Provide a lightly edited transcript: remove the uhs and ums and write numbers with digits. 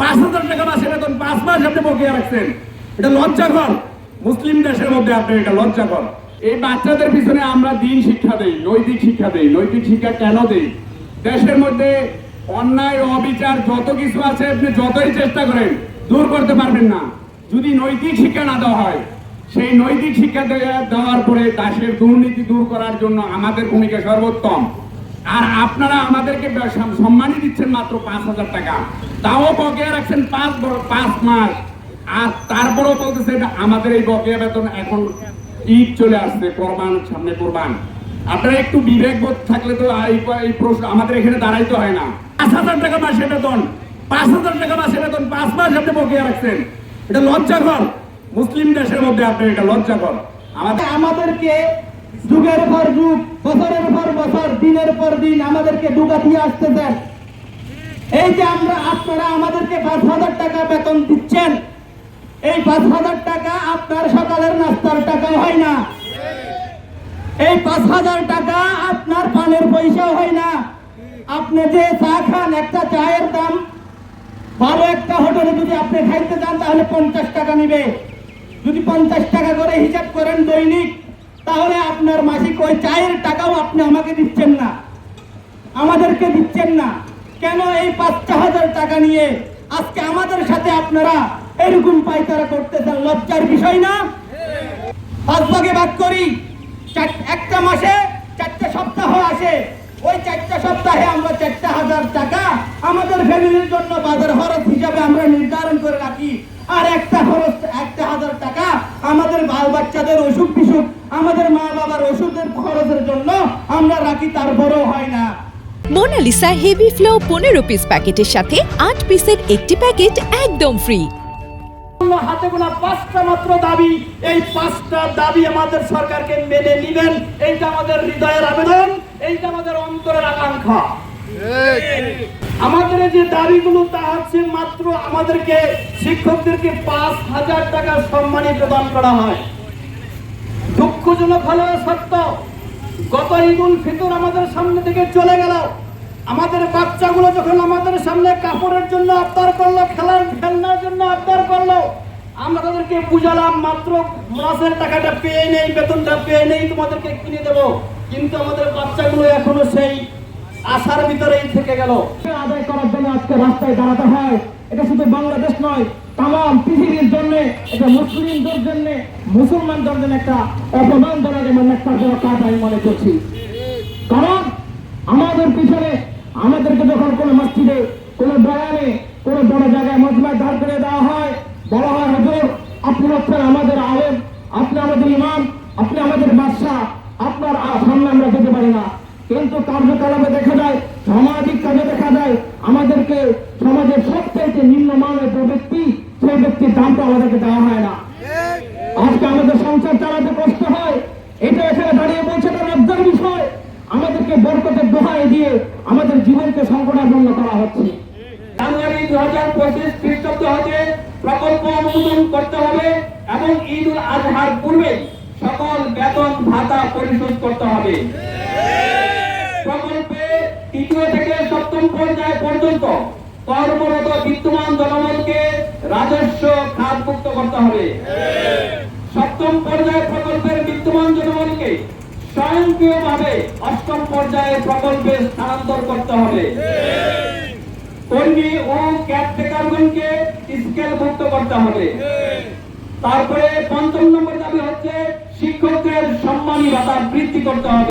5,000 টাকা মাসে বেতন 5 মাস আপনি বকেয়া রাখছেন। এটা লজ্জাকর। মুসলিম দেশের মধ্যে আপনি এটা লজ্জাকর। এই বাচ্চাদের পিছনে আমরা দিন শিক্ষা দেই, নৈতিক শিক্ষা দেই। নৈতিক শিক্ষা কেন দেই? দেশের মধ্যে অন্যায় অবিচার যত কিছু আছে আপনি যতই চেষ্টা করেন দূর করতে পারবেন না যদি নৈতিক শিক্ষা না দেওয়া হয়। সেই নৈতিক শিক্ষা দেওয়ার পরে দেশের দুর্নীতি দূর করার জন্য আমাদের ভূমিকা সর্বোত্তম। আর আপনারা আমাদেরকে সম্মানই দিচ্ছেন মাত্র 5,000 টাকা, তাও বকেয়া রাখছেন 5 মাস। আর তারপরেও বলতেছেন আমাদের এই বকেয়া বেতন এখন ঈদ চলে আসছে, কোরবান সামনে, কোরবান। আপনারা একটু বিবেকবোধ থাকলে তো এই প্রশ্ন আমাদের এখানে দাঁড়াইতে হয় না। 5,000 টাকা মাসে বেতন, 5,000 টাকা মাসে বেতন 5 মাস আপনি বকেয়া রাখছেন। এটা লজ্জাকর। মুসলিম দেশের মধ্যে আপনি এটা লজ্জাকর। আমাদেরকে যুগের পর যুগ, বছরের পর বছর, দিনের পর দিন আমাদেরকে ডুকা দিয়ে আসতেছেন। এই যে আপনারা আমাদেরকে 5,000 টাকা বেতন দিচ্ছেন, এই 5,000 টাকা আপনার সকালের নাস্তার টাকা হয় না। এই 5,000 টাকা আপনার পানের পয়সাও হয় না। আপনি যে চা খান, একটা চায়ের দাম ভালো একটা হোটেলে যদি আপনি খাইতে যান তাহলে 50 টাকা নিবে। যদি 50 টাকা করে হিসাব করেন দৈনিক, তাহলে আপনার মাসিক ওই চায়ের টাকাও আপনি আমাকে দিচ্ছেন না, আমাদেরকে দিচ্ছেন না। কেন এই 5,000 টাকা নিয়ে আজকে আমাদের সাথে আপনারা এরকম পাইতারা করতেছেন? লজ্জার বিষয় না? 5 ভাগে ভাগ করি, একটা মাসে 4টা সপ্তাহ আসে। ওই 4টা সপ্তাহে আমরা 4,000 টাকা আমাদের ফ্যামিলির জন্য বাজার খরচ হিসাবে আমরা নির্ধারণ করে রাখি। আর একটা খরচ 1,000 টাকা আমাদের বাল বাচ্চাদের অসুখ বিসুখ, আমাদের মা বাবার ওষুধের খরচের জন্য আমরা রাখি, তারপরেও হয় না। মোনালিসা হেভি ফ্লো 15 পিস প্যাকেটের সাথে 8 পিসের একটি প্যাকেট একদম ফ্রি। হাতে গোনা 5টা মাত্র দাবি, এই 5টা দাবি আমাদের সরকারকে মেনে নেবেন। এইটা আমাদের হৃদয়ের আবেদন, এইটা আমাদের অন্তরের আকাঙ্ক্ষা। আমাদের যে দাবিগুলো তা হচ্ছে মাত্র আমাদেরকে শিক্ষকদেরকে 5,000 টাকা সম্মানী প্রদান করা হয়। দুঃখজনক হলেও সত্য, গত ঈদুল ফিতর আমাদের সামনে থেকে চলে গেল। আমাদের বাচ্চাগুলো যখন আমাদের সামনে কাপড়ের জন্য আবদার করলো, খেলনার জন্য আবদার করলো, আমরা তাদেরকে বুঝালাম মাত্র মাসের টাকাটা পেয়ে নেই, বেতনটা পেয়ে নেই, তোমাদেরকে কিনে দেবো। কিন্তু আমাদের বাচ্চাগুলো এখনো সেই আশার ভিতরেই থেকে গেল। আদায় করার জন্য আজকে রাস্তায় দাঁড়াতে হয়। এটা শুধু বাংলাদেশ নয়, তাম পৃথিবীর জন্য, এটা মুসলিমদের জন্য, মুসলমানদের জন্য একটা অপমানজনক এবং একটা বড় কাজ আমি মনে করছি। কারণ আমাদের পিছনে আমাদেরকে যখন কোনো মসজিদে, কোনো বয়ানে, কোনো বড় জায়গায় মজমায় দাঁড় করে দেওয়া হয়, বলা হয় হুজুর আপনি হচ্ছেন আমাদের আলেম, আপনি আমাদের ইমাম, আপনি আমাদের বাদশাহ, আপনার সামনে আমরা যেতে পারি না। কিন্তু কার্যকলাপে দেখা যায়, সামাজিক কাজে দেখা যায় আমাদেরকে সমাজের সবচেয়ে নিম্নমানের যে ব্যক্তি, সেই ব্যক্তির দামটা আমাদেরকে দেওয়া হয় না। আজকে আমাদের সংসার চালাতে কষ্ট হয়, এটা এখানে দাঁড়িয়ে বলছে এটা লজ্জার বিষয়। আমাদেরকে বরকতের দোহাই দিয়ে আমাদের জীবনকে সংকটাপন্ন করা হচ্ছে। জানুয়ারি 2025 খ্রিস্টাব্দ হতে প্রকল্প অনুমোদন করতে হবে এবং ঈদুল আজহার পূর্বে সকল বেতন ভাতা পরিশোধ করতে হবে। প্রকল্পে 3য় থেকে 7ম পর্যায় পর্যন্ত কর্মরত বিদ্যমান জনগণকে রাজস্ব খাতমুক্ত করতে হবে। 7ম পর্যায়ে প্রকল্পের বিদ্যমান জনগণকে স্বয়ংক্রিয়ভাবে 8ম পর্যায়ে প্রকল্পে স্থানান্তর করতে হবে। কর্মী ও ক্যাপটেকারগণকে স্কেল মুক্ত করতে হবে। তারপরে 5ম নম্বর দাবি হচ্ছে শিক্ষকদের সম্মানী ভাতা বৃদ্ধি করতে হবে।